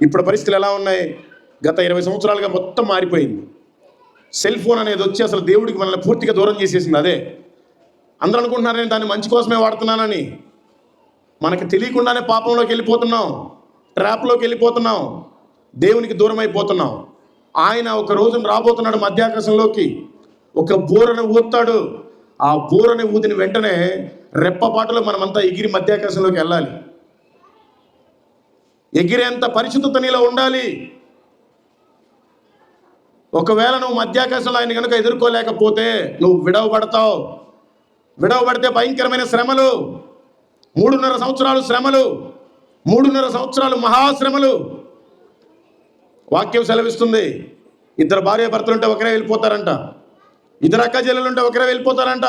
ఇప్పుడు పరిస్థితులు ఎలా ఉన్నాయి? గత 20 సంవత్సరాలుగా మొత్తం మారిపోయింది. సెల్ ఫోన్ అనేది వచ్చి అసలు దేవుడికి మనల్ని పూర్తిగా దూరం చేసేసింది. అదే అందరూ అనుకుంటున్నారు నేను దాన్ని మంచి కోసమే వాడుతున్నానని. మనకి తెలియకుండానే పాపంలోకి వెళ్ళిపోతున్నాం, ట్రాప్లోకి వెళ్ళిపోతున్నాం, దేవునికి దూరం అయిపోతున్నాం. ఆయన ఒక రోజున రాబోతున్నాడు మధ్యాకాశంలోకి, ఒక బూరను ఊతాడు. ఆ బూరని ఊదిన వెంటనే రెప్పపాటులో మనమంతా ఎగిరి మధ్యాకాశంలోకి వెళ్ళాలి. ఎగిరేంత పరిశుద్ధత నీలో ఉండాలి. ఒకవేళ నువ్వు మధ్యాకాశంలో ఆయన కనుక ఎదుర్కోలేకపోతే నువ్వు విడవబడతావు. విడవబడితే భయంకరమైన శ్రమలు, 3.5 సంవత్సరాలు శ్రమలు, 3.5 సంవత్సరాలు మహాశ్రమలు. వాక్యం సెలవిస్తుంది, 2 భార్యాభర్తలు ఉంటే ఒకరే వెళ్ళిపోతారంట, 2 అక్క చెల్లెలు ఉంటే ఒకరే వెళ్ళిపోతారంట.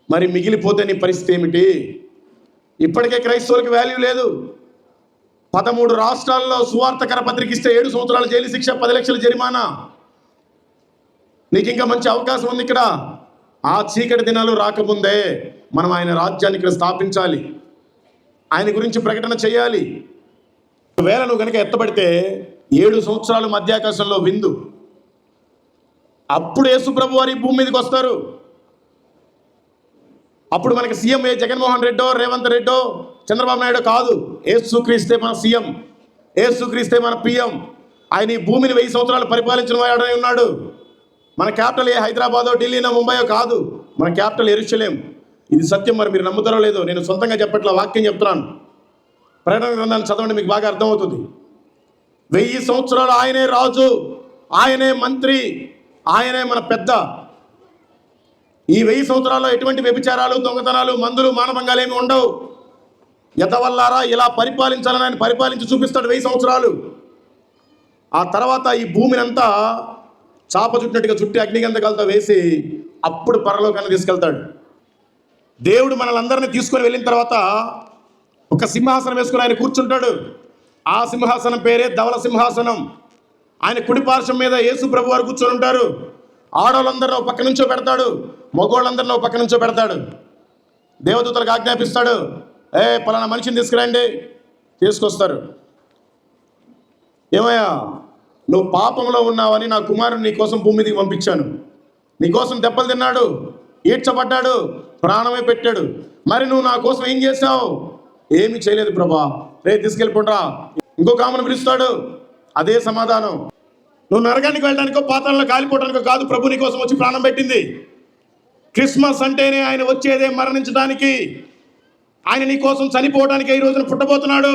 మరి మిగిలిపోతే నీ పరిస్థితి ఏమిటి? ఇప్పటికే క్రైస్తవులకి వాల్యూ లేదు. 13 రాష్ట్రాల్లో సువార్తకర పత్రిక ఇస్తే 7 సంవత్సరాల జైలు శిక్ష, 10 లక్షల జరిమానా. నీకు ఇంకా మంచి అవకాశం ఉంది ఇక్కడ. ఆ చీకటి దినాలు రాకముందే మనం ఆయన రాజ్యాన్ని ఇక్కడ స్థాపించాలి, ఆయన గురించి ప్రకటన చేయాలి. ఒకవేళ నువ్వు కనుక ఎత్తబడితే 7 సంవత్సరాలు మధ్యాకాశంలో విందు. అప్పుడు యేసు ప్రభు వారి భూమి మీదకి వస్తారు. అప్పుడు మనకి సీఎం జగన్మోహన్ రెడ్డో, రేవంత్ రెడ్డో, చంద్రబాబు నాయుడు కాదు. యేసుక్రీస్తే మన సీఎం, యేసుక్రీస్తే మన పిఎం. ఆయన ఈ భూమిని 1000 సంవత్సరాలు పరిపాలించిన వాడై ఉన్నాడు. మన క్యాపిటల్ హైదరాబాదో, ఢిల్లీనో, ముంబయో కాదు, మన క్యాపిటల్ యెరూషలేం. ఇది సత్యం. మరి మీరు నమ్ముతారో లేదో, నేను సొంతంగా చెప్పట్లా, వాక్యం చెప్తున్నాను. ప్రకటన గ్రంథాన్ని చదవండి, మీకు బాగా అర్థమవుతుంది. 1000 సంవత్సరాలు ఆయనే రాజు, ఆయనే మంత్రి, ఆయనే మన పెద్ద. ఈ 1000 సంవత్సరాల్లో ఎటువంటి వ్యభిచారాలు, దొంగతనాలు, మందులు, మానభంగాలు ఏమి ఉండవు. ఎతవల్లారా ఇలా పరిపాలించాలని ఆయన పరిపాలించి చూపిస్తాడు 1000 సంవత్సరాలు. ఆ తర్వాత ఈ భూమిని అంతా చాప చుట్టినట్టుగా చుట్టి అగ్నిగంధకాలతో వేసి అప్పుడు పరలోకాన్ని తీసుకెళ్తాడు. దేవుడు మనల్ని తీసుకొని వెళ్ళిన తర్వాత ఒక సింహాసనం వేసుకుని ఆయన కూర్చుంటాడు. ఆ సింహాసనం పేరే ధవల సింహాసనం. ఆయన కుడి పార్శ్వం మీద యేసు ప్రభు వారు కూర్చొని ఉంటారు. ఆడవాళ్ళందరినీ ఒక పక్క నుంచో పెడతాడు, మగవాళ్ళందరినీ ఒక పక్క నుంచో పెడతాడు. దేవదూతలకు ఆజ్ఞాపిస్తాడు, పలానా మనిషిని తీసుకురండి. తీసుకొస్తారు. ఏమయ్యా, నువ్వు పాపంలో ఉన్నావని నా కుమారుని నీ కోసం భూమి మీదకి పంపించాను. నీ కోసం దెబ్బలు తిన్నాడు, ఈడ్చబడ్డాడు, ప్రాణమే పెట్టాడు. మరి నువ్వు నా కోసం ఏం చేశావు? ఏమీ చేయలేదు ప్రభా. తీసుకెళ్ళిపోండ్రా. ఇంకొక ఆమెను పిలుస్తాడు, అదే సమాధానం. నువ్వు నరకానికి వెళ్ళడానికో పాతాళంలో కాలిపోవడానికో కాదు ప్రభు నీ కోసం వచ్చి ప్రాణం పెట్టింది. క్రిస్మస్ అంటేనే ఆయన వచ్చేదే మరణించడానికి, ఆయన నీ కోసం చనిపోవడానికి ఈ రోజున పుట్టబోతున్నాడు.